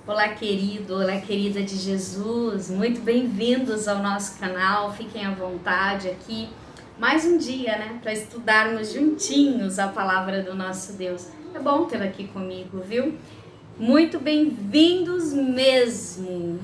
Olá, querido, olá, querida de Jesus, muito bem-vindos ao nosso canal, fiquem à vontade aqui, mais um dia, né, para estudarmos juntinhos a palavra do nosso Deus. É bom tê-lo aqui comigo, viu? Muito bem-vindos mesmo.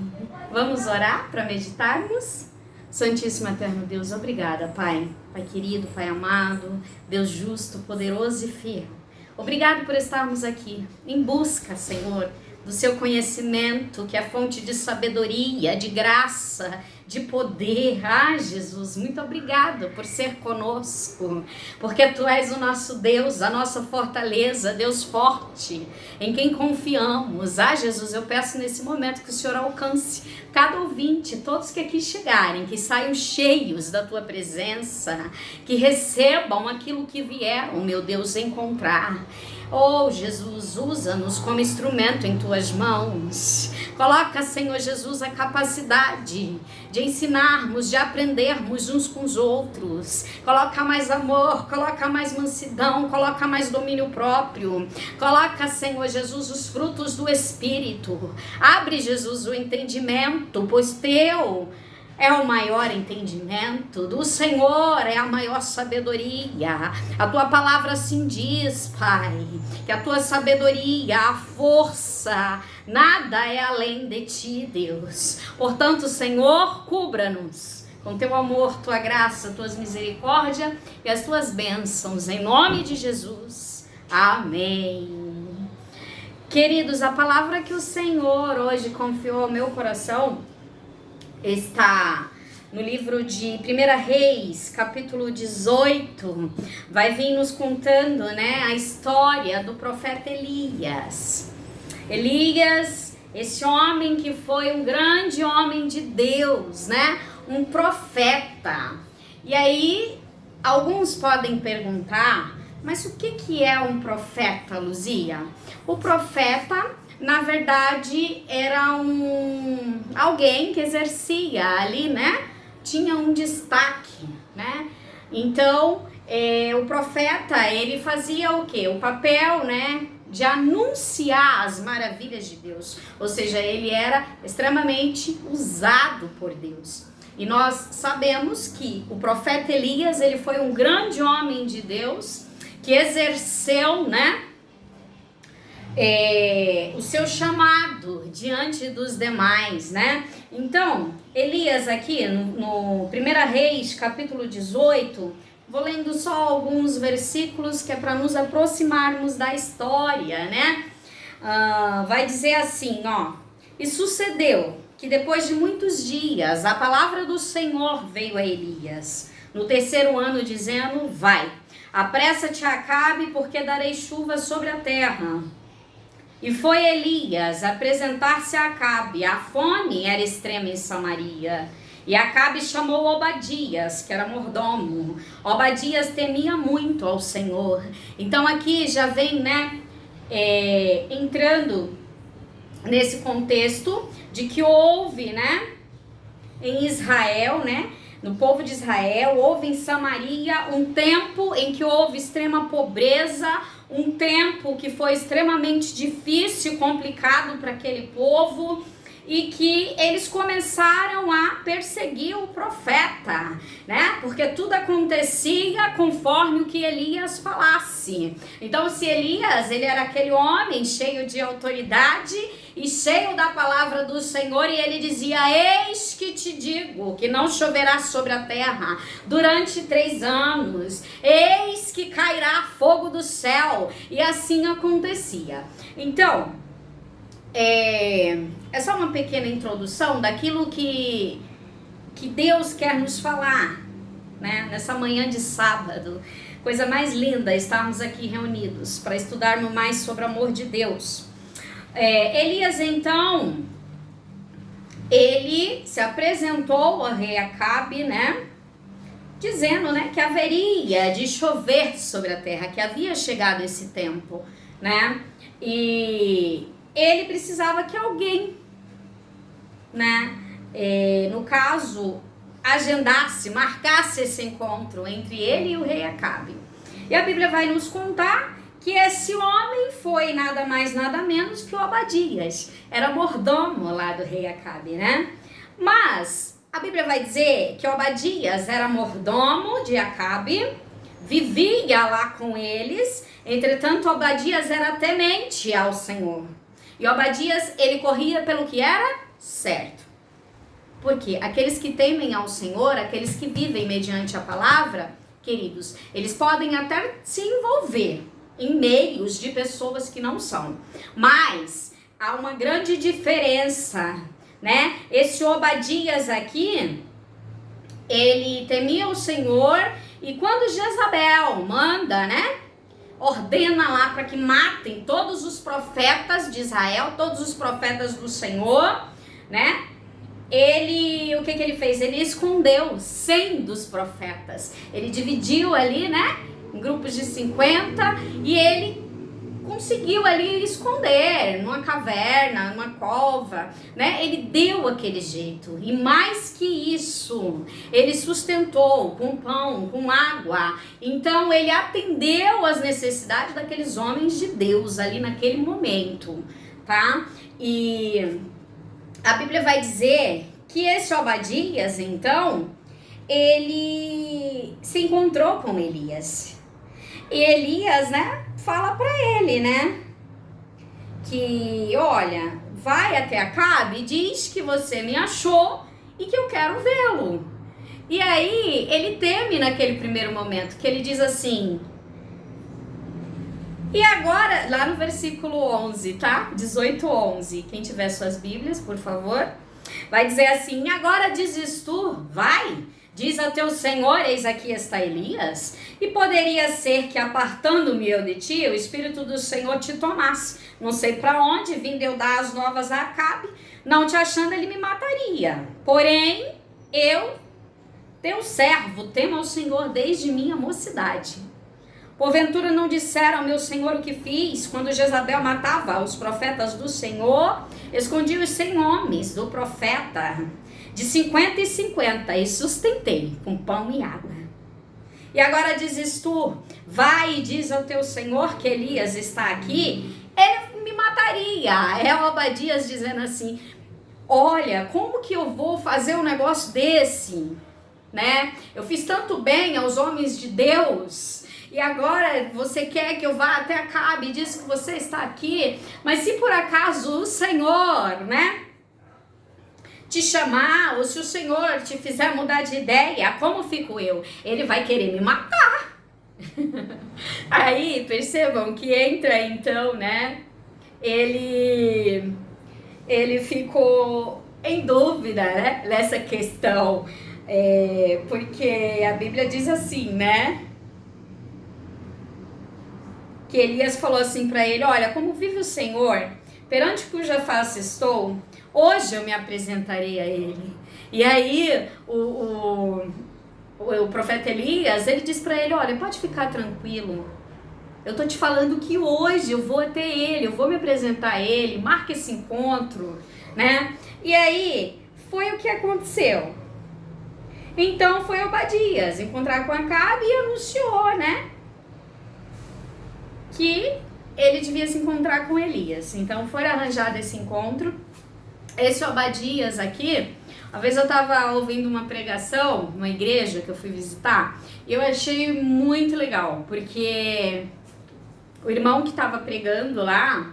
Vamos orar para meditarmos? Santíssimo Eterno Deus, obrigada, Pai, Pai querido, Pai amado, Deus justo, poderoso e fiel. Obrigado por estarmos aqui em busca, Senhor, do seu conhecimento, que é fonte de sabedoria, de graça, de poder. Jesus, muito obrigado por ser conosco, porque Tu és o nosso Deus, a nossa fortaleza, Deus forte, em quem confiamos. Jesus, eu peço nesse momento que o Senhor alcance cada ouvinte, todos que aqui chegarem, que saiam cheios da Tua presença, que recebam aquilo que vieram, meu Deus, encontrar. Oh, Jesus, usa-nos como instrumento em Tuas mãos. Coloca, Senhor Jesus, a capacidade de ensinarmos, de aprendermos uns com os outros. Coloca mais amor, coloca mais mansidão, coloca mais domínio próprio. Coloca, Senhor Jesus, os frutos do Espírito. Abre, Jesus, o entendimento, pois Teu é o maior entendimento, do Senhor é a maior sabedoria. A Tua palavra assim diz, Pai, que a Tua sabedoria, a força, nada é além de Ti, Deus. Portanto, Senhor, cubra-nos com Teu amor, Tua graça, Tuas misericórdias e as Tuas bênçãos, em nome de Jesus. Amém. Queridos, a palavra que o Senhor hoje confiou ao meu coração está no livro de 1 Reis, capítulo 18, vai vir nos contando, né, a história do profeta Elias. Elias, esse homem que foi um grande homem de Deus, né, um profeta. E aí, alguns podem perguntar, mas o que é um profeta, Luzia? O profeta, na verdade, era alguém que exercia ali, né? Tinha um destaque, né? Então, o profeta, ele fazia o quê? O papel, né? De anunciar as maravilhas de Deus. Ou seja, ele era extremamente usado por Deus. E nós sabemos que o profeta Elias, ele foi um grande homem de Deus, que exerceu, né? O seu chamado diante dos demais, né? Então, Elias aqui no 1 Reis, capítulo 18, vou lendo só alguns versículos que é para nos aproximarmos da história, né? Vai dizer assim, ó: e sucedeu que depois de muitos dias a palavra do Senhor veio a Elias no terceiro ano, dizendo: vai, apressa-te a Acabe, porque darei chuva sobre a terra. E foi Elias apresentar-se a Acabe. A fome era extrema em Samaria. E Acabe chamou Obadias, que era mordomo. Obadias temia muito ao Senhor. Então aqui já vem, né, entrando nesse contexto de que houve, né, em Israel, né, no povo de Israel, houve em Samaria um tempo em que houve extrema pobreza, um tempo que foi extremamente difícil e complicado para aquele povo, e que eles começaram a perseguir o profeta, né? Porque tudo acontecia conforme o que Elias falasse. Então, se Elias, ele era aquele homem cheio de autoridade e cheio da palavra do Senhor, e ele dizia: eis que te digo que não choverá sobre a terra durante 3 anos, eis que cairá fogo do céu, e assim acontecia. Então, é só uma pequena introdução daquilo que Deus quer nos falar, né? Nessa manhã de sábado. Coisa mais linda estarmos aqui reunidos para estudarmos mais sobre o amor de Deus. Elias, então, ele se apresentou ao rei Acabe, né? Dizendo, né, que haveria de chover sobre a terra, que havia chegado esse tempo, né? E ele precisava que alguém, né, no caso, agendasse, marcasse esse encontro entre ele e o rei Acabe. E a Bíblia vai nos contar que que esse homem foi nada mais, nada menos que o Obadias. Era mordomo lá do rei Acabe, né? Mas a Bíblia vai dizer que Obadias era mordomo de Acabe, vivia lá com eles, entretanto Obadias era temente ao Senhor. E Obadias, ele corria pelo que era certo. Porque aqueles que temem ao Senhor, aqueles que vivem mediante a palavra, queridos, eles podem até se envolver em meios de pessoas que não são. Mas há uma grande diferença, né? Esse Obadias aqui, ele temia o Senhor, e quando Jezabel manda, né? Ordena lá para que matem todos os profetas de Israel, todos os profetas do Senhor, né? O que ele fez? Ele escondeu 100 dos profetas. Ele dividiu ali, né? Em grupos de 50, e ele conseguiu ali esconder numa caverna, numa cova, né? Ele deu aquele jeito. E mais que isso, ele sustentou com pão, com água. Então ele atendeu às necessidades daqueles homens de Deus ali naquele momento, tá? E a Bíblia vai dizer que esse Obadias, então, ele se encontrou com Elias. E Elias, né, fala para ele, né, que, olha, vai até Acabe e diz que você me achou e que eu quero vê-lo. E aí, ele teme naquele primeiro momento, que ele diz assim, e agora, lá no versículo 11, tá? 18:11, quem tiver suas Bíblias, por favor, vai dizer assim, agora dizes tu, vai, diz ao teu Senhor, eis aqui está Elias, e poderia ser que apartando-me eu de ti, o Espírito do Senhor te tomasse, não sei para onde, vindo eu dar as novas a Acabe, não te achando ele me mataria, porém, eu, teu servo, temo ao Senhor desde minha mocidade. Porventura não disseram ao meu Senhor o que fiz, quando Jezabel matava os profetas do Senhor, escondi os 100 homens do profeta, de 50 e 50, e sustentei com pão e água. E agora dizes tu, vai e diz ao teu Senhor que Elias está aqui, ele me mataria. É o Obadias dizendo assim, olha, como que eu vou fazer um negócio desse, né? Eu fiz tanto bem aos homens de Deus, e agora você quer que eu vá até Acabe e diz que você está aqui, mas se por acaso o Senhor, né, te chamar, ou se o Senhor te fizer mudar de ideia, como fico eu? Ele vai querer me matar. Aí, percebam que entra então, né, ele ficou em dúvida, né, nessa questão, porque a Bíblia diz assim, né, que Elias falou assim para ele, olha, como vive o Senhor, perante cuja face estou, hoje eu me apresentarei a ele. E aí o profeta Elias, ele diz para ele, olha, pode ficar tranquilo, eu tô te falando que hoje eu vou até ele, eu vou me apresentar a ele, marca esse encontro, né? E aí foi o que aconteceu. Então foi Obadias encontrar com Acabe e anunciou, né, que ele devia se encontrar com Elias. Então foi arranjado esse encontro. Esse Obadias aqui, uma vez eu estava ouvindo uma pregação numa igreja que eu fui visitar, e eu achei muito legal, porque o irmão que estava pregando lá,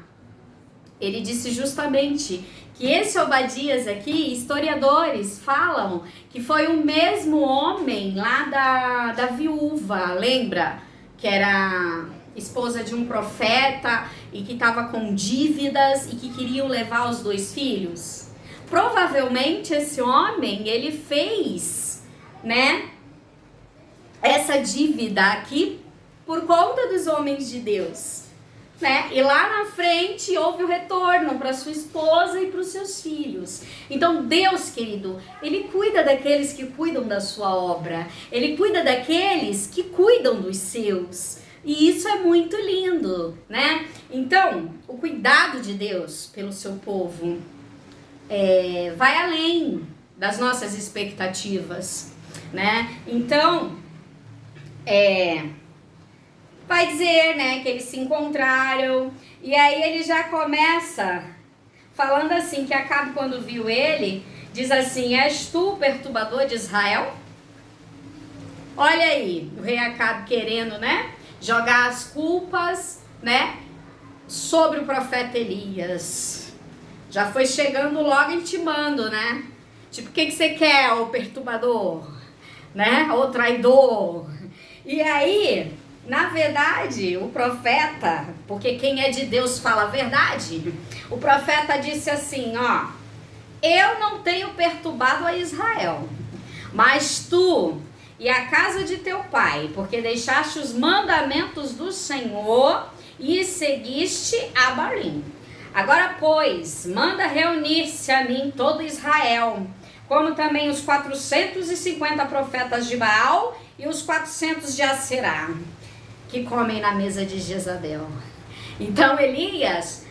ele disse justamente que esse Obadias aqui, historiadores falam que foi o mesmo homem lá da viúva, lembra? Que era esposa de um profeta e que estava com dívidas e que queriam levar os 2 filhos. Provavelmente esse homem, ele fez, né, essa dívida aqui por conta dos homens de Deus, né? E lá na frente houve o retorno para sua esposa e para os seus filhos. Então Deus, querido, ele cuida daqueles que cuidam da sua obra. Ele cuida daqueles que cuidam dos seus. E isso é muito lindo, né? Então, o cuidado de Deus pelo seu povo vai além das nossas expectativas, né? Então, vai dizer, né, que eles se encontraram. E aí ele já começa falando assim, que Acabe, quando viu ele, diz assim: és tu o perturbador de Israel? Olha aí, o rei Acabe querendo, né, jogar as culpas, né, sobre o profeta Elias. Já foi chegando logo intimando, né? Tipo, o que você quer, ô perturbador? Né? Ô traidor? E aí, na verdade, o profeta, porque quem é de Deus fala a verdade, o profeta disse assim, ó: eu não tenho perturbado a Israel, mas tu e a casa de teu pai, porque deixaste os mandamentos do Senhor e seguiste a Baalim. Agora, pois, manda reunir-se a mim todo Israel, como também os 450 profetas de Baal e os 400 de Aserá, que comem na mesa de Jezabel. Então Elias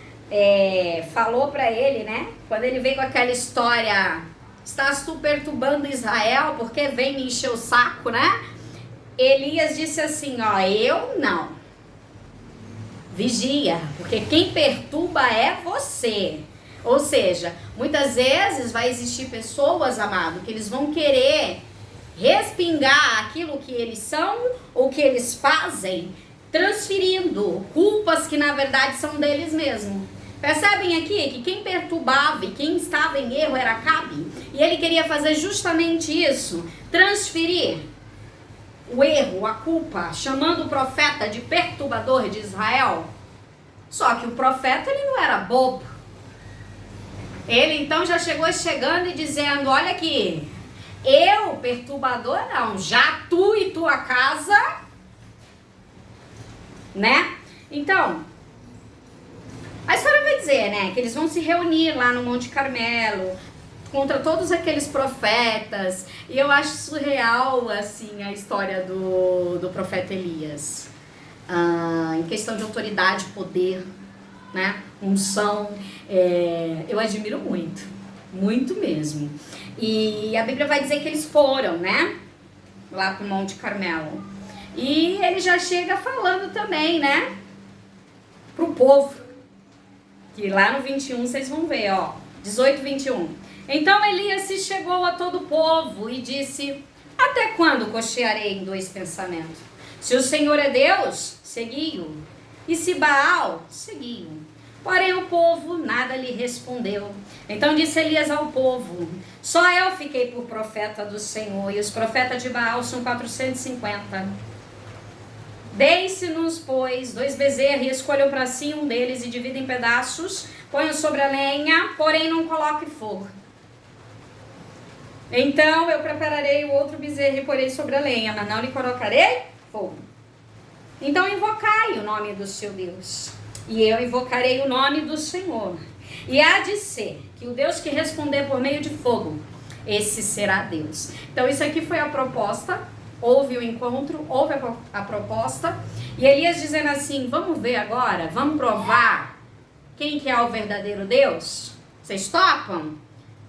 falou para ele, né? Quando ele veio com aquela história: estás tu perturbando Israel porque vem me encher o saco, né? Elias disse assim, ó: eu não. Vigia, porque quem perturba é você. Ou seja, muitas vezes vai existir pessoas, amado, que eles vão querer respingar aquilo que eles são ou que eles fazem, transferindo culpas que na verdade são deles mesmos. Percebem aqui que quem perturbava e quem estava em erro era Acabe, e ele queria fazer justamente isso, transferir o erro, a culpa, chamando o profeta de perturbador de Israel. Só que o profeta, ele não era bobo. Ele então já chegou chegando e dizendo: olha aqui, eu, perturbador, não, já tu e tua casa, né? Então, a história vai dizer, né, que eles vão se reunir lá no Monte Carmelo contra todos aqueles profetas. E eu acho surreal, assim, a história do profeta Elias. Em questão de autoridade, poder, né, unção, eu admiro muito, muito mesmo. E a Bíblia vai dizer que eles foram, né, lá pro Monte Carmelo. E ele já chega falando também, né, pro povo, que lá no 21 vocês vão ver, ó, 18, 21. Então Elias se chegou a todo o povo e disse: até quando cochearei em dois pensamentos? Se o Senhor é Deus, segui-o, e se Baal, segui-o. Porém o povo nada lhe respondeu. Então disse Elias ao povo: só eu fiquei por profeta do Senhor, e os profetas de Baal são 450. Deem-se-nos, pois, 2 bezerros, e escolham para si um deles e dividam em pedaços, ponham sobre a lenha, porém não coloque fogo. Então eu prepararei o outro bezerro e porei sobre a lenha, mas não lhe colocarei fogo. Então invocai o nome do seu Deus, e eu invocarei o nome do Senhor. E há de ser que o Deus que responder por meio de fogo, esse será Deus. Então isso aqui foi a proposta. Houve o encontro, houve a proposta. E Elias dizendo assim: vamos ver agora, vamos provar quem que é o verdadeiro Deus? Vocês topam?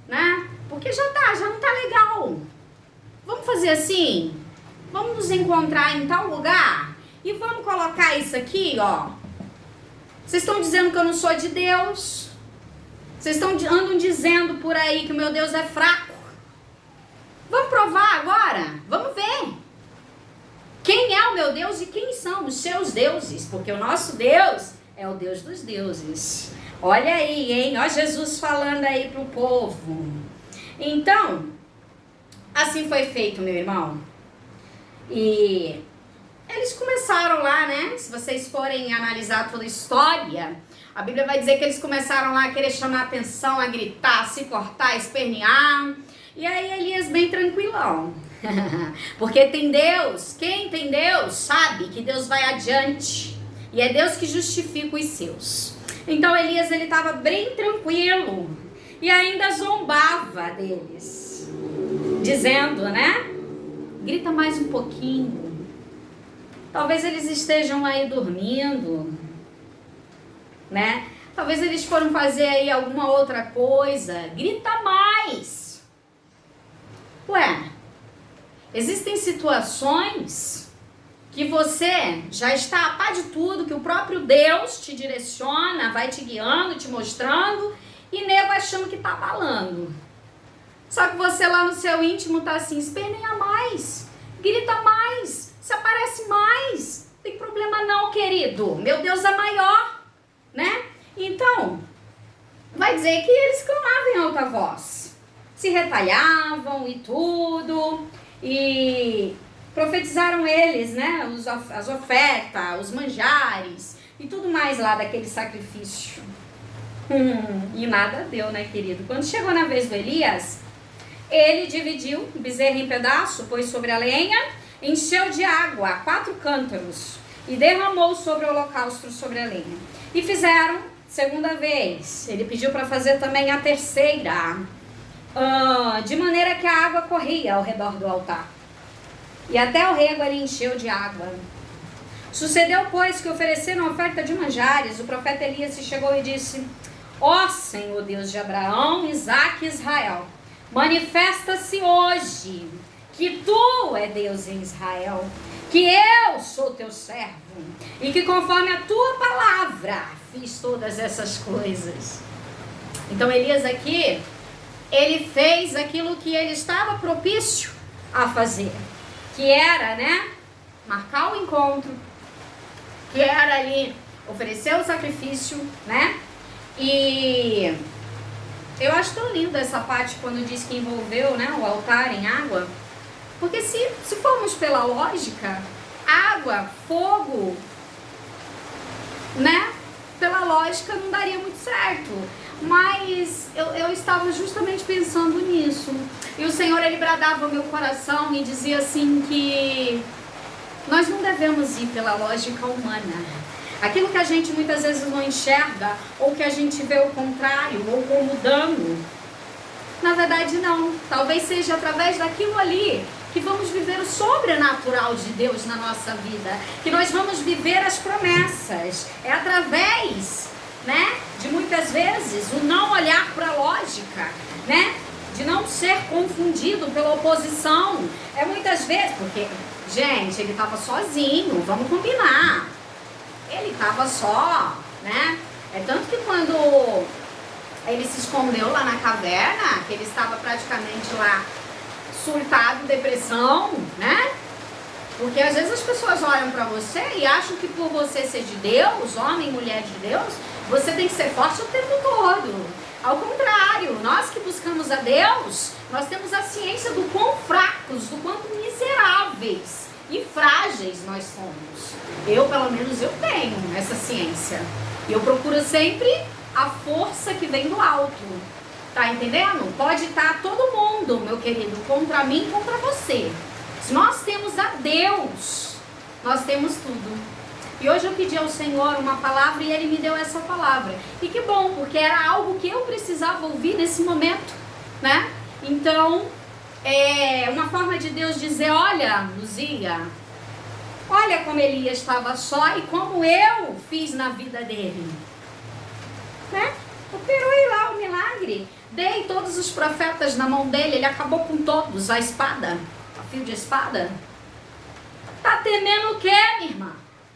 Né? Porque já não tá legal. Vamos fazer assim? Vamos nos encontrar em tal lugar e vamos colocar isso aqui, ó. Vocês estão dizendo que eu não sou de Deus. Vocês andam dizendo por aí que o meu Deus é fraco. Vamos provar agora? Vamos ver. Quem é o meu Deus e quem são os seus deuses? Porque o nosso Deus é o Deus dos deuses. Olha aí, hein? Ó Jesus falando aí pro povo. Então, assim foi feito, meu irmão. E eles começaram lá, né? Se vocês forem analisar toda a história, a Bíblia vai dizer que eles começaram lá a querer chamar atenção, a gritar, a se cortar, a espernear. E aí Elias bem tranquilão. Porque tem Deus, quem tem Deus sabe que Deus vai adiante. E é Deus que justifica os seus. Então Elias, ele estava bem tranquilo. E ainda zombava deles. Dizendo, né? Grita mais um pouquinho. Talvez eles estejam aí dormindo. Né? Talvez eles foram fazer aí alguma outra coisa. Grita mais. Ué, existem situações que você já está a par de tudo, que o próprio Deus te direciona, vai te guiando, te mostrando, e nego achando que tá abalando. Só que você lá no seu íntimo tá assim, esperneia mais, grita mais, se aparece mais. Não tem problema não, querido. Meu Deus é maior, né? Então, vai dizer que eles clamavam em alta voz. Se retalhavam e tudo. E profetizaram eles, né? As ofertas, os manjares e tudo mais lá daquele sacrifício. E nada deu, né, querido? Quando chegou na vez do Elias, ele dividiu o bezerro em pedaço, pôs sobre a lenha, encheu de água 4 cântaros e derramou sobre o holocausto sobre a lenha. E fizeram segunda vez. Ele pediu para fazer também a terceira, de maneira que a água corria ao redor do altar. E até o rego ele encheu de água. Sucedeu, pois, que ofereceram oferta de manjares. O profeta Elias se chegou e disse: Ó Senhor Deus de Abraão, Isaque e Israel, manifesta-se hoje que tu é Deus em Israel, que eu sou teu servo e que conforme a tua palavra fiz todas essas coisas. Então Elias aqui, ele fez aquilo que ele estava propício a fazer, que era, né, marcar o encontro, que era ali oferecer o sacrifício, né? E eu acho tão linda essa parte quando diz que envolveu, né, o altar em água, porque se formos pela lógica, água, fogo, né, pela lógica não daria muito certo. Mas eu estava justamente pensando nisso. E o Senhor, ele bradava o meu coração e dizia assim que nós não devemos ir pela lógica humana. Aquilo que a gente muitas vezes não enxerga, ou que a gente vê o contrário, ou como dano. Na verdade não. Talvez seja através daquilo ali que vamos viver o sobrenatural de Deus na nossa vida. Que nós vamos viver as promessas. É através, né, de muitas vezes o não olhar para a lógica, né, de não ser confundido pela oposição. É muitas vezes, porque, gente, ele estava sozinho, vamos combinar. Ele estava só, né? É tanto que quando ele se escondeu lá na caverna, que ele estava praticamente lá surtado, depressão, né? Porque às vezes as pessoas olham para você e acham que por você ser de Deus, homem, mulher de Deus, você tem que ser forte o tempo todo. Ao contrário, nós que buscamos a Deus, nós temos a ciência do quão fracos, do quanto miseráveis e frágeis nós somos. Eu, pelo menos, eu tenho essa ciência. E eu procuro sempre a força que vem do alto. Tá entendendo? Pode estar todo mundo, meu querido, contra mim, contra você. Se nós temos a Deus, nós temos tudo. E hoje eu pedi ao Senhor uma palavra e Ele me deu essa palavra. E que bom, porque era algo que eu precisava ouvir nesse momento, né? Então, é uma forma de Deus dizer: olha, Luzia, olha como Elias estava só e como eu fiz na vida dele, né? Operei lá o milagre, dei todos os profetas na mão dele, ele acabou com todos, a espada, a fio de espada. Tá temendo o quê, minha irmã?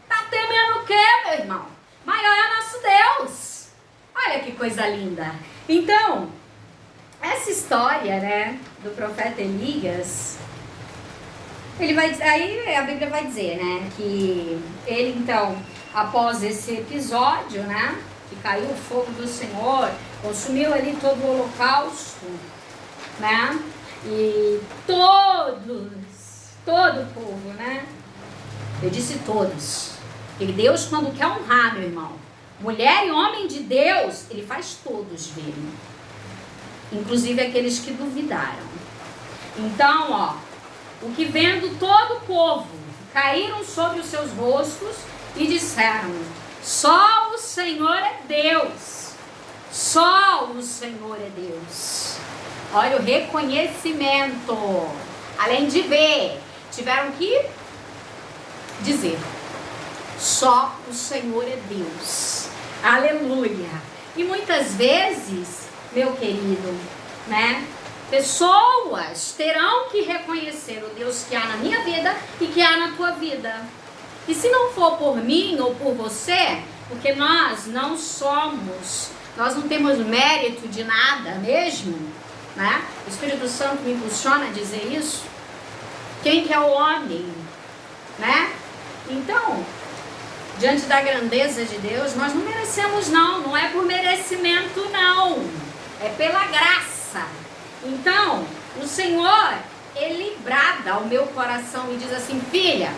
Tá temendo o quê, meu irmão? Maior é nosso Deus. Olha que coisa linda. Então, essa história, né, do profeta Elias, ele vai, aí a Bíblia vai dizer, né, que ele então, após esse episódio, né, que caiu o fogo do Senhor, consumiu ali todo o holocausto, né, e todo o povo, né, eu disse todos, e Deus quando quer honrar, meu irmão, mulher e homem de Deus, ele faz todos verem, inclusive aqueles que duvidaram. Então, ó, o que vendo todo o povo, caíram sobre os seus rostos e disseram: só o Senhor é Deus, só o Senhor é Deus. Olha o reconhecimento, além de ver, tiveram que dizer: só o Senhor é Deus, aleluia. E muitas vezes, meu querido, né, pessoas terão que reconhecer o Deus que há na minha vida e que há na tua vida. E se não for por mim ou por você, porque nós não temos mérito de nada mesmo, né? O Espírito Santo me impulsiona a dizer isso. Quem que é o homem, né? Então, diante da grandeza de Deus, nós não merecemos não é por merecimento não, é pela graça. Então, o Senhor, Ele brada ao meu coração e diz assim: filha,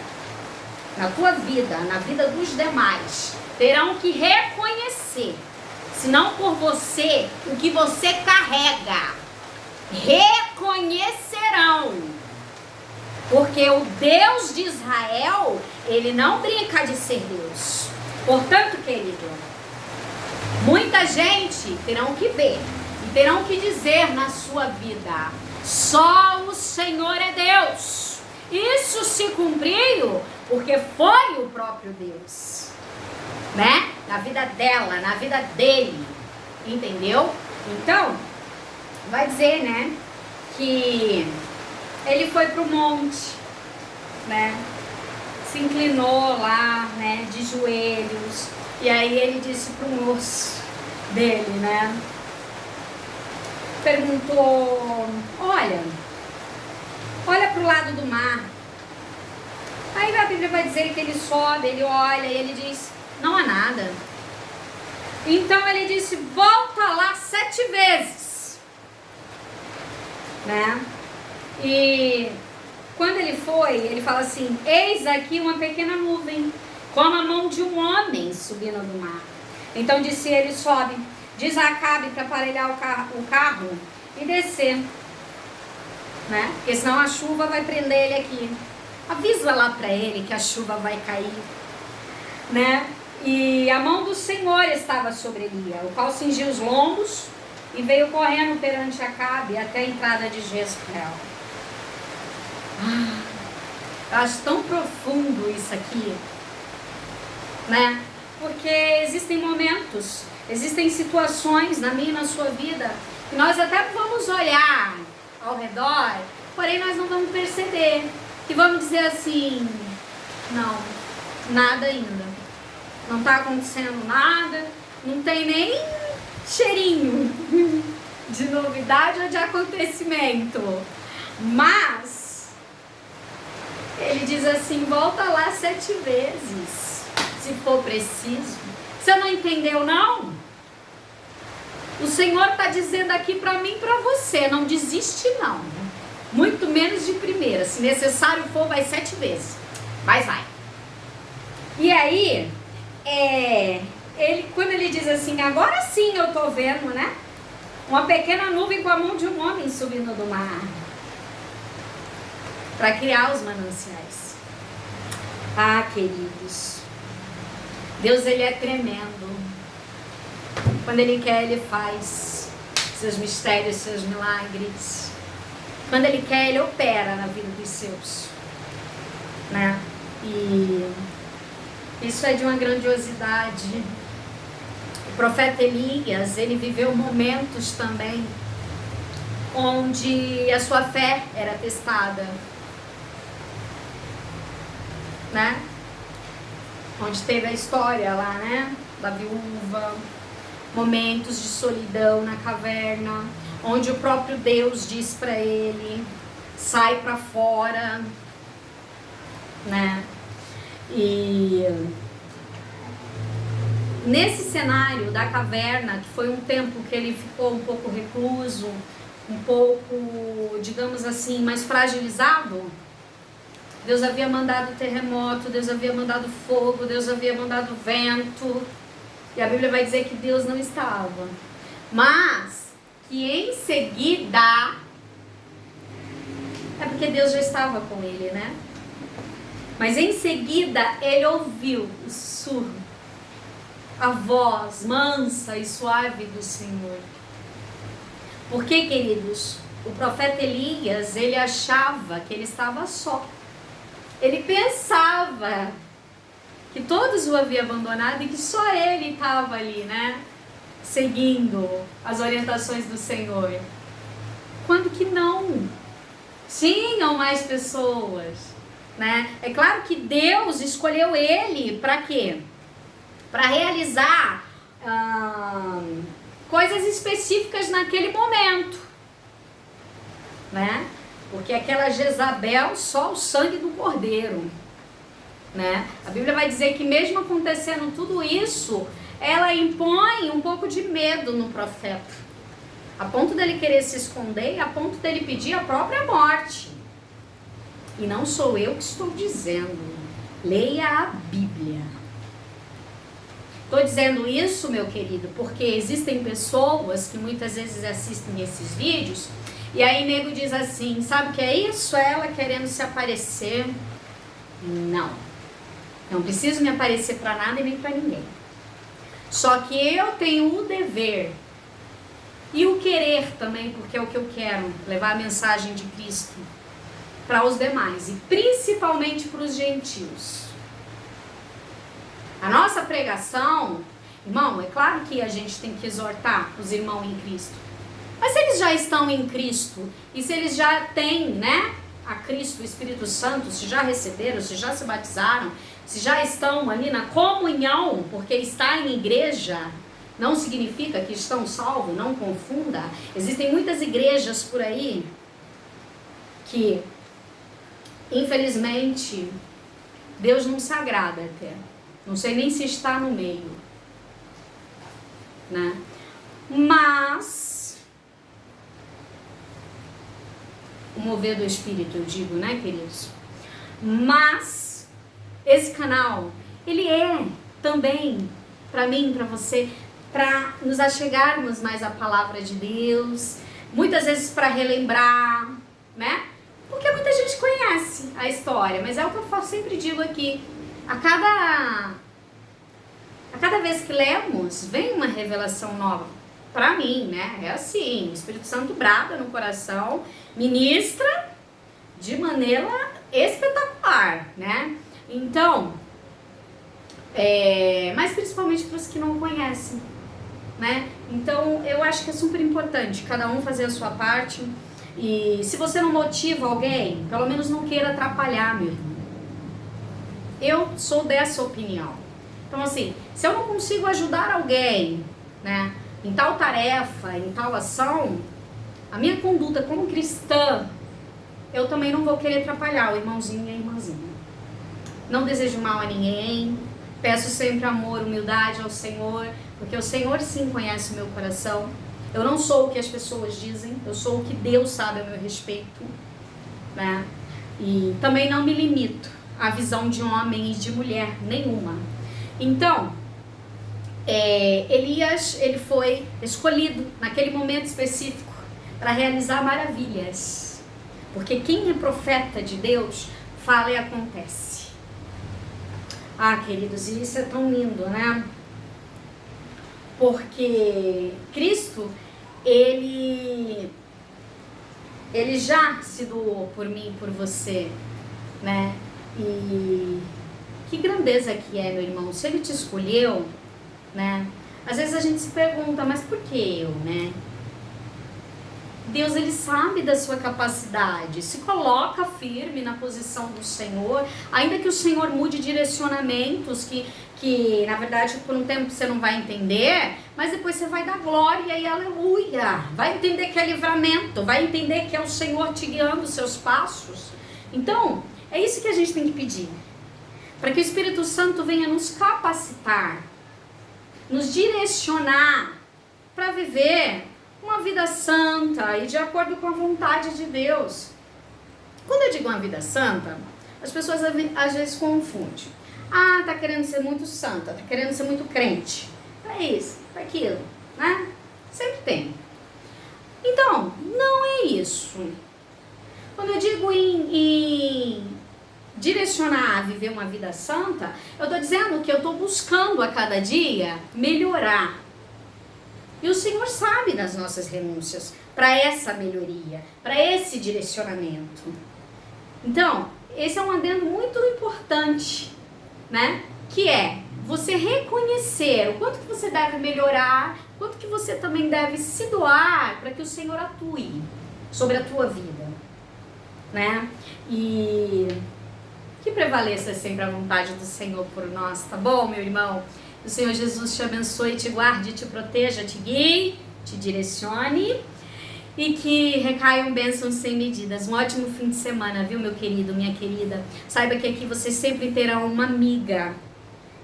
na tua vida, na vida dos demais, terão que reconhecer, se não por você, o que você carrega. Reconhecerão. Porque o Deus de Israel, Ele não brinca de ser Deus. Portanto, querido, muita gente terão que ver e terão que dizer na sua vida: só o Senhor é Deus. Isso se cumpriu porque foi o próprio Deus, né? Na vida dela, na vida dele, entendeu? Então, vai dizer, né, que ele foi pro monte, né, se inclinou lá, né, de joelhos, e aí ele disse pro moço dele, né, perguntou: olha pro lado do mar. Aí a Bíblia vai dizer que ele sobe, ele olha e ele diz: não há nada. Então ele disse: volta lá 7 vezes, né? E quando ele foi, ele fala assim: eis aqui uma pequena nuvem, como a mão de um homem subindo do mar. Então disse ele: sobe, diz a Acabe para aparelhar o carro e descer, né? Porque senão a chuva vai prender ele aqui. Avisa lá para ele que a chuva vai cair, né? E a mão do Senhor estava sobre Elia, o qual cingiu os lombos e veio correndo perante Acabe até a entrada de Jezreel. Eu acho tão profundo isso aqui, né? Porque existem momentos, existem situações na minha e na sua vida que nós até vamos olhar ao redor, porém nós não vamos perceber. E vamos dizer assim: não, nada ainda. Não está acontecendo nada, não tem nem cheirinho de novidade ou de acontecimento. Mas ele diz assim: volta lá 7 vezes, se for preciso. Você não entendeu, não? O Senhor está dizendo aqui para mim e para você: não desiste não. Muito menos de primeira. Se necessário for, vai 7 vezes. Mas vai. E aí, quando ele diz assim: agora sim eu tô vendo, né? Uma pequena nuvem com a mão de um homem subindo do mar para criar os mananciais. Ah, queridos, Deus, Ele é tremendo. Quando Ele quer, Ele faz seus mistérios, seus milagres. Quando Ele quer, Ele opera na vida dos seus, né? E isso é de uma grandiosidade. O profeta Elias, ele viveu momentos também onde a sua fé era testada, né? Onde teve a história lá, né, da viúva, momentos de solidão na caverna, onde o próprio Deus diz para ele: sai para fora, né? E nesse cenário da caverna, que foi um tempo que ele ficou um pouco recluso, um pouco, digamos assim, mais fragilizado, Deus havia mandado terremoto, Deus havia mandado fogo, Deus havia mandado vento, e a Bíblia vai dizer que Deus não estava, mas que em seguida, é porque Deus já estava com ele, né? Mas em seguida ele ouviu o sussurro, a voz mansa e suave do Senhor. Porque, queridos, o profeta Elias, ele achava que ele estava só. Ele pensava que todos o haviam abandonado e que só ele estava ali, né? Seguindo as orientações do Senhor. Quando que não? Tinham mais pessoas. né? É claro que Deus escolheu ele para quê? Para realizar coisas específicas naquele momento, né? Porque aquela Jezabel, só o sangue do cordeiro, né? A Bíblia vai dizer que mesmo acontecendo tudo isso, ela impõe um pouco de medo no profeta, a ponto dele querer se esconder, a ponto dele pedir a própria morte. E não sou eu que estou dizendo, leia a Bíblia. Estou dizendo isso, meu querido, porque existem pessoas que muitas vezes assistem esses vídeos e aí nego diz assim, sabe o que é isso? É ela querendo se aparecer. Não preciso me aparecer para nada e nem para ninguém. Só que eu tenho o dever e o querer também, porque é o que eu quero, levar a mensagem de Cristo para os demais e principalmente para os gentios. A nossa pregação, irmão, é claro que a gente tem que exortar os irmãos em Cristo. Mas se eles já estão em Cristo e se eles já têm, né, a Cristo, o Espírito Santo, se já receberam, se já se batizaram, se já estão ali na comunhão, porque estar em igreja não significa que estão salvos, não confunda. Existem muitas igrejas por aí que, infelizmente, Deus não se agrada até. Não sei nem se está no meio, né? Mas o mover do Espírito, eu digo, né, queridos? Mas esse canal, ele é também para mim, para você, para nos achegarmos mais à palavra de Deus, muitas vezes para relembrar, né? Porque muita gente conhece a história, mas é o que eu sempre digo aqui. A cada vez que lemos, vem uma revelação nova. Para mim, né? É assim, o Espírito Santo brada no coração, ministra de maneira espetacular, né? Então, mas principalmente para os que não conhecem, né? Então, eu acho que é super importante cada um fazer a sua parte. E se você não motiva alguém, pelo menos não queira atrapalhar, meu irmão. Eu sou dessa opinião. Então, assim, se eu não consigo ajudar alguém, né, em tal tarefa, em tal ação, a minha conduta como cristã, eu também não vou querer atrapalhar o irmãozinho e a irmãzinha. Não desejo mal a ninguém, peço sempre amor, humildade ao Senhor, porque o Senhor sim conhece o meu coração. Eu não sou o que as pessoas dizem, eu sou o que Deus sabe a meu respeito, né? E também não me limito à visão de homem e de mulher nenhuma. Então, Elias, ele foi escolhido naquele momento específico para realizar maravilhas, porque quem é profeta de Deus fala e acontece. Ah, queridos, e isso é tão lindo, né? Porque Cristo, ele já se doou por mim e por você, né? E que grandeza que é, meu irmão, se ele te escolheu, né? Às vezes a gente se pergunta, mas por que eu, né? Deus, ele sabe da sua capacidade, se coloca firme na posição do Senhor, ainda que o Senhor mude direcionamentos, que na verdade por um tempo você não vai entender, mas depois você vai dar glória e aleluia, vai entender que é livramento, vai entender que é o Senhor te guiando os seus passos. Então, é isso que a gente tem que pedir, para que o Espírito Santo venha nos capacitar, nos direcionar para viver uma vida santa e de acordo com a vontade de Deus. Quando eu digo uma vida santa, as pessoas às vezes confundem. Ah, tá querendo ser muito santa, tá querendo ser muito crente. É isso, é aquilo, né? Sempre tem. Então, não é isso. Quando eu digo em direcionar a viver uma vida santa, eu tô dizendo que eu tô buscando a cada dia melhorar. E o Senhor sabe das nossas renúncias para essa melhoria, para esse direcionamento. Então, esse é um adendo muito importante, né? Que é você reconhecer o quanto que você deve melhorar, o quanto que você também deve se doar para que o Senhor atue sobre a tua vida, né? E Que prevaleça sempre a vontade do Senhor por nós, tá bom, meu irmão? O Senhor Jesus te abençoe, te guarde, te proteja, te guie, te direcione e que recaiam bênçãos sem medidas. Um ótimo fim de semana, viu, meu querido, minha querida? Saiba que aqui você sempre terá uma amiga.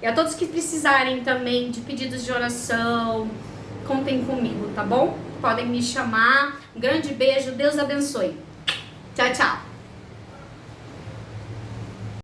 E a todos que precisarem também de pedidos de oração, contem comigo, tá bom? Podem me chamar. Um grande beijo, Deus abençoe. Tchau, tchau.